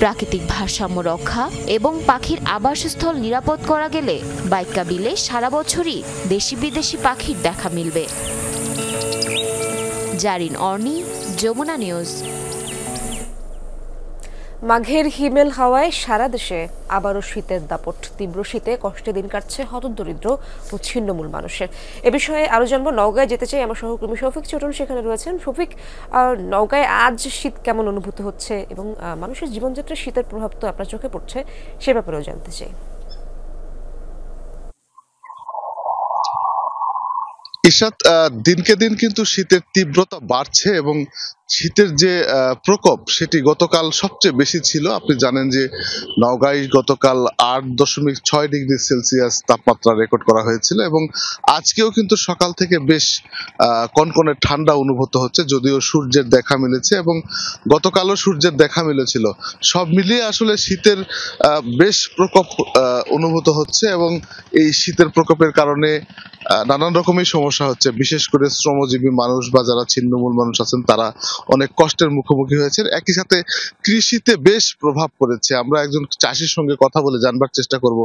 প্রাকৃতিক ভারসাম্য রক্ষা এবং পাখির আবাসস্থল নিরাপদ করা গেলে বাইক্কা বিলে সারা বছরই দেশি বিদেশি পাখির দেখা মিলবে। জারিন অর্নি, যমুনা নিউজ। মাঘের হিমেল হাওয়ায় সারা দেশে আবারও শীতের দাপট। তীব্র শীতে কষ্টে দিন কাটছে হতদরিদ্র ও ছিন্নমূল মানুষের। এ বিষয়ে আরো জানবো, নওগাঁয় যেতে চাই আমার সহকর্মী শফিক চটন সেখানে রয়েছেন। শফিক, নওগাঁয় আজ শীত কেমন অনুভূত হচ্ছে এবং মানুষের জীবনযাত্রায় শীতের প্রভাব তো আপনার চোখে পড়ছে, সে ব্যাপারেও জানতে চাই। ইশরাত, দিনকে দিন কিন্তু শীতের তীব্রতা বাড়ছে এবং শীতের যে প্রকোপ সেটি গতকাল সবচেয়ে বেশি ছিল। আপনি জানেন যে নওগাঁয় গতকাল 8.6 ডিগ্রি সেলসিয়াস তাপমাত্রা রেকর্ড করা হয়েছিল এবং আজকেও কিন্তু সকাল থেকে বেশ কনকনে ঠান্ডা অনুভূত হচ্ছে, যদিও সূর্যের দেখা মিলেছে এবং গতকালও সূর্যের দেখা মিলেছিল। সব মিলিয়ে আসলে শীতের বেশ প্রকোপ অনুভূত হচ্ছে এবং এই শীতের প্রকোপের কারণে নানান রকমের সমস্যা হচ্ছে। বিশেষ করে শ্রমজীবী মানুষ বা যারা ছিন্নমূল মানুষ আছেন তারা অনেক কষ্টের মুখোমুখি হয়েছে। একই সাথে কৃষিতে বেশ প্রভাব পড়েছে। আমরা একজন চাষির সঙ্গে কথা বলে জানবার চেষ্টা করব।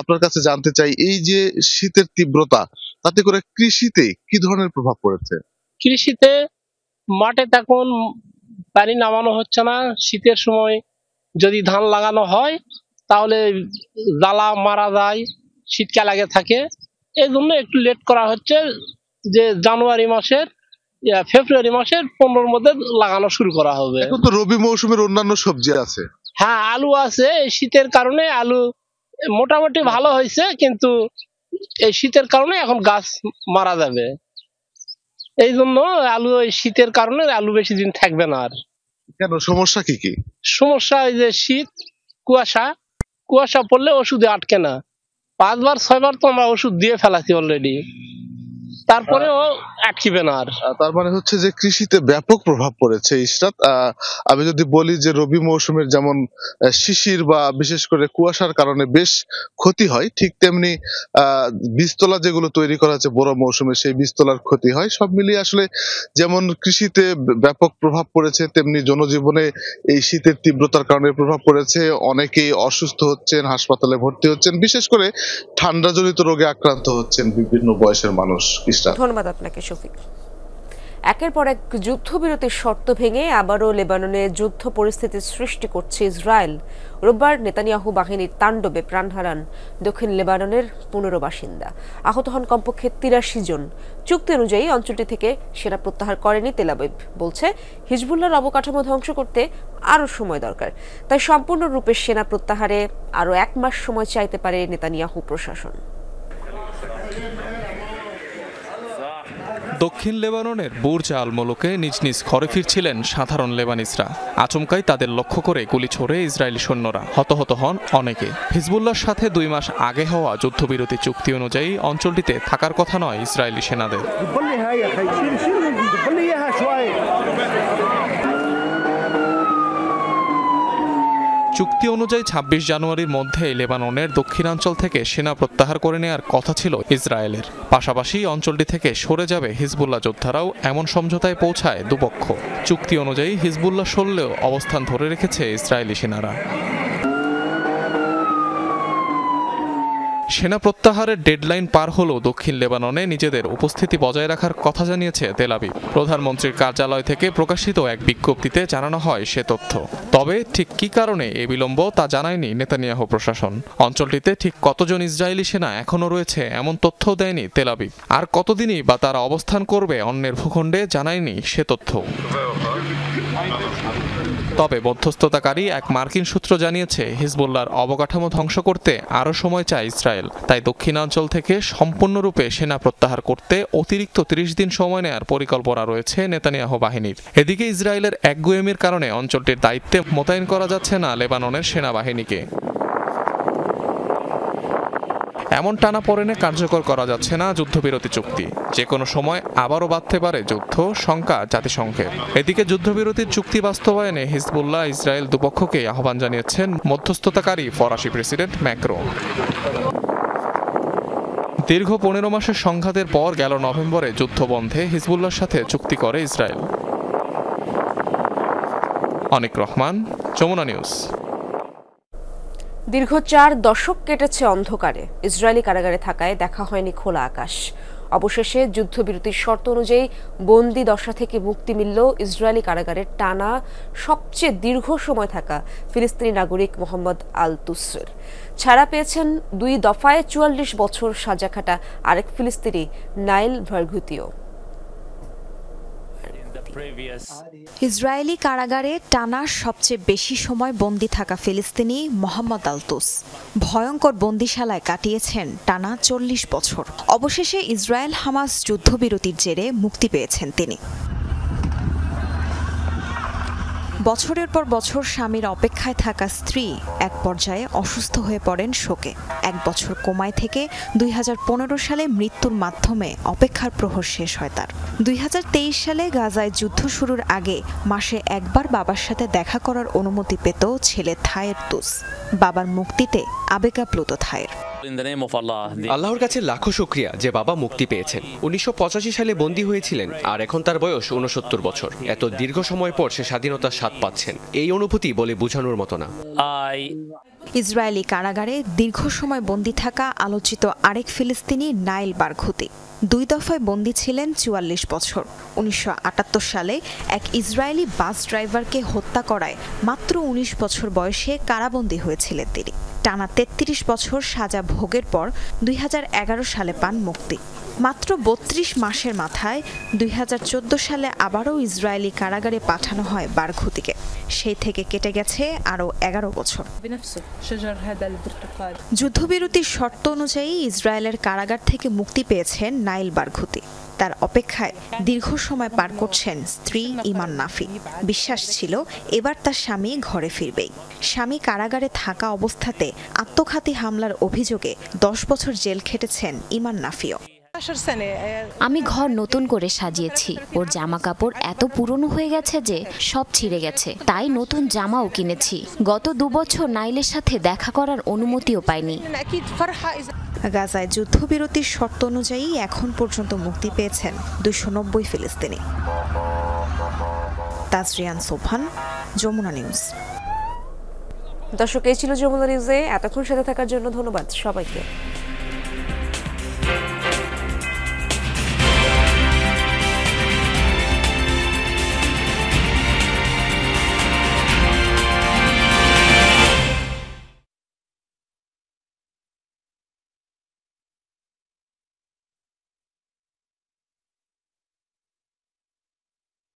আপনার কাছে জানতে চাই, এই যে শীতের তীব্রতা, তাতে করে কৃষিতে কি ধরনের প্রভাব পড়েছে? কৃষিতে মাঠে তখন পানি নামানো হচ্ছে না। শীতের সময় যদি ধান লাগানো হয় তাহলে জ্বালা মারা যায়, শীতকাল আগে থাকে। এই জন্য একটু লেট করা হচ্ছে, যে জানুয়ারি মাসের ফেব্রুয়ারি মাসের 15 মধ্যে লাগানো শুরু করা হবে। এখন তো রবি মৌসুমের অন্যান্য সবজি আছে। হ্যাঁ, আলু আছে। এই শীতের কারণে আলু মোটামুটি ভালো হয়েছে, কিন্তু এই শীতের কারণে এখন গাছ মারা যাবে। এই জন্য আলু, এই শীতের কারণে আলু বেশি দিন থাকবে না। আর কেন, সমস্যা কি কি? সমস্যা এই যে শীত, কুয়াশা পড়লে ওষুধে আটকে না। 5 বার 6 বার তো আমরা ওষুধ দিয়ে ফেলাছি অলরেডি, তারপরেও আটকিবে না। আর তার মানে হচ্ছে যে কৃষিতে ব্যাপক প্রভাব পড়েছে। ইশরাত, আমি যদি বলি যে রবি মৌসুমের যেমন শিশির বা বিশেষ করে কুয়াশার কারণে বেশ ক্ষতি হয়, ঠিক তেমনি বীজতলা যেগুলো তৈরি করা হচ্ছে বড় মৌসুমে সেই বীজতলার ক্ষতি হয়। সব মিলিয়ে আসলে যেমন কৃষিতে ব্যাপক প্রভাব পড়েছে, তেমনি জনজীবনে এই শীতের তীব্রতার কারণে প্রভাব পড়েছে। অনেকেই অসুস্থ হচ্ছেন, হাসপাতালে ভর্তি হচ্ছেন, বিশেষ করে ঠান্ডাজনিত রোগে আক্রান্ত হচ্ছেন বিভিন্ন বয়সের মানুষ। ধন্যবাদ আপনাকে শফিক। একের পর এক যুদ্ধবিরতির শর্ত ভেঙে আবারও লেবাননে যুদ্ধ পরিস্থিতির সৃষ্টি করছে ইসরায়েল। রোববার নেতানিয়াহু বাহিনীর তাণ্ডবে প্রাণ হারান দক্ষিণ লেবাননের 15 বাসিন্দা, আহত হন কমপক্ষে 83 জন। চুক্তি অনুযায়ী অঞ্চলটি থেকে সেনা প্রত্যাহার করেনি তেল আবিব, বলছে হিজবুল্লাহর অবকাঠামো ধ্বংস করতে আরও সময় দরকার, তাই সম্পূর্ণরূপে সেনা প্রত্যাহারে আরও 1 মাস সময় চাইতে পারে নেতানিয়াহু প্রশাসন। দক্ষিণ লেবাননের বুর্জ আল মলুকে নিজ নিজ ঘরে ফিরছিলেন সাধারণ লেবানিসরা। আচমকাই তাদের লক্ষ্য করে গুলি ছোড়ে ইসরায়েলি সৈন্যরা, হতাহত হন অনেকে। হিজবুল্লাহর সাথে 2 মাস আগে হওয়া যুদ্ধবিরতি চুক্তি অনুযায়ী অঞ্চলটিতে থাকার কথা নয় ইসরায়েলি সেনাদের। চুক্তি অনুযায়ী 26 জানুয়ারির মধ্যে লেবাননের দক্ষিণাঞ্চল থেকে সেনা প্রত্যাহার করে নেওয়ার কথা ছিল ইসরায়েলের। পাশাপাশি অঞ্চলটি থেকে সরে যাবে হিজবুল্লাহ যোদ্ধারাও, এমন সমঝোতায় পৌঁছায় দুপক্ষ। চুক্তি অনুযায়ী হিজবুল্লাহ সরলেও অবস্থান ধরে রেখেছে ইসরায়েলি সেনারা। সেনা প্রত্যাহারের ডেডলাইন পার হলেও দক্ষিণ লেবাননে নিজেদের উপস্থিতি বজায় রাখার কথা জানিয়েছে তেল আবিব। প্রধানমন্ত্রীর কার্যালয় থেকে প্রকাশিত এক বিজ্ঞপ্তিতে জানানো হয় সে তথ্য। তবে ঠিক কী কারণে এই বিলম্ব তা জানায়নি নেতানিয়াহু প্রশাসন। অঞ্চলটিতে ঠিক কতজন ইসরায়েলি সেনা এখনও রয়েছে এমন তথ্যও দেয়নি তেল আবিব। আর কতদিনই বা তারা অবস্থান করবে অন্যের ভূখণ্ডে জানায়নি সে তথ্য। তবে মধ্যস্থতাকারী এক মার্কিন সূত্র জানিয়েছে হিজবুল্লাহর অবকাঠামো ধ্বংস করতে আরও সময় চায় ইসরায়েল, তাই দক্ষিণাঞ্চল থেকে সম্পূর্ণরূপে সেনা প্রত্যাহার করতে অতিরিক্ত 30 দিন সময় নেওয়ার পরিকল্পনা রয়েছে নেতানিয়াহু বাহিনীর। এদিকে ইসরায়েলের একগুঁয়েমির কারণে অঞ্চলটির দায়িত্বে মোতায়েন করা যাচ্ছে না লেবাননের সেনাবাহিনীকে। এমন টানাপোড়েনে কার্যকর করা যাচ্ছে না যুদ্ধবিরতি চুক্তি। যে কোনো সময় আবারও বাঁধতে পারে যুদ্ধ, শঙ্কা জাতিসংঘের। এদিকে যুদ্ধবিরতির চুক্তি বাস্তবায়নে হিজবুল্লাহ ইসরায়েল দুপক্ষকে আহ্বান জানিয়েছেন মধ্যস্থতাকারী ফরাসি প্রেসিডেন্ট ম্যাক্রো। দীর্ঘ 15 মাসের সংঘাতের পর গেল নভেম্বরে যুদ্ধ বন্ধে হিজবুল্লাহর সাথে চুক্তি করে ইসরায়েল। অনিক রহমান, যমুনা নিউজ। দীর্ঘ 4 দশক কেটেছে অন্ধকারে। ইসরায়েলি কারাগারে থাকায় দেখা হয়নি খোলা আকাশ। অবশেষে যুদ্ধবিরতির শর্ত অনুযায়ী বন্দি দশা থেকে মুক্তি মিলল ইসরায়েলি কারাগারের টানা সবচেয়ে দীর্ঘ সময় থাকা ফিলিস্তিনি নাগরিক মোহাম্মদ আল তুসরের। ছাড়া পেয়েছেন 2 দফায় 44 বছর সাজা খাটা আরেক ফিলিস্তিনি নাইল ভারঘুতিও। ইসরায়েলি কারাগারে টানা সবচেয়ে বেশি সময় বন্দী থাকা ফিলিস্তিনি মোহাম্মদ আল তুস ভয়ঙ্কর বন্দিশালায় কাটিয়েছেন টানা 40 বছর। অবশেষে ইসরায়েল হামাস যুদ্ধবিরতির জেরে মুক্তি পেয়েছেন তিনি। বছরের পর বছর স্বামীর অপেক্ষায় থাকা স্ত্রী এক পর্যায়ে অসুস্থ হয়ে পড়েন শোকে। 1 বছর কোমায় থেকে 2015 সালে মৃত্যুর মাধ্যমে অপেক্ষার প্রহর শেষ হয় তার। 2023 সালে গাজায় যুদ্ধ শুরুর আগে মাসে একবার বাবার সাথে দেখা করার অনুমতি পেত ছেলে থায়ের তুস। বাবার মুক্তিতে আবেগাপ্লুত থায়ের। আল্লাহর কাছে লাখো শুকরিয়া যে বাবা মুক্তি পেয়েছেন। 1985 সালে বন্দী হয়েছিলেন আর এখন তার বয়স 69 বছর। এত দীর্ঘ সময় পর সে স্বাধীনতার স্বাদ পাচ্ছেন, এই অনুভূতি বলে বোঝানোর মতো না। ইসরায়েলি কারাগারে দীর্ঘ সময় বন্দী থাকা আলোচিত আরেক ফিলিস্তিনি নাইল বারঘুতি 2 দফায় বন্দী ছিলেন 44 বছর। 1978 সালে এক ইসরায়েলি বাস ড্রাইভারকে হত্যা করায় মাত্র 19 বছর বয়সে কারাবন্দী হয়েছিলেন তিনি। টানা 33 বছর সাজা ভোগের পর 2011 সালে পান মুক্তি। মাত্র 32 মাসের মাথায় 2014 সালে আবারও ইসরায়েলি কারাগারে পাঠানো হয় বারঘুতিকে। সেই থেকে কেটে গেছে আরও 11 বছর। যুদ্ধবিরতির শর্ত অনুযায়ী ইসরায়েলের কারাগার থেকে মুক্তি পেয়েছেন নাইল বারঘুতি। তার অপেক্ষায় দীর্ঘ সময় পার করছেন স্ত্রী ইমান নাফি। বিশ্বাস ছিল এবার তার স্বামী ঘরে ফিরবেই। স্বামী কারাগারে থাকা অবস্থাতে আত্মঘাতী হামলার অভিযোগে 10 বছর জেল খেটেছেন ইমান নাফিও। আমি ঘর নতুন করে সাজিয়েছি। ওর জামা কাপড় এত পুরনো হয়ে গেছে যে সব ছিঁড়ে গেছে, তাই নতুন জামাও কিনেছি। গত 2 বছর নাইলের সাথে দেখা করার অনুমতিও পাইনি। গাজায় যুদ্ধবিরতির শর্ত অনুযায়ী এখন পর্যন্ত মুক্তি পেয়েছেন 290 ফিলিস্তিনি। তাজরিয়ান সোফান, যমুনা নিউজ। দর্শক, এই ছিল যমুনা নিউজে। এতক্ষণ সাথে থাকার জন্য ধন্যবাদ সবাইকে।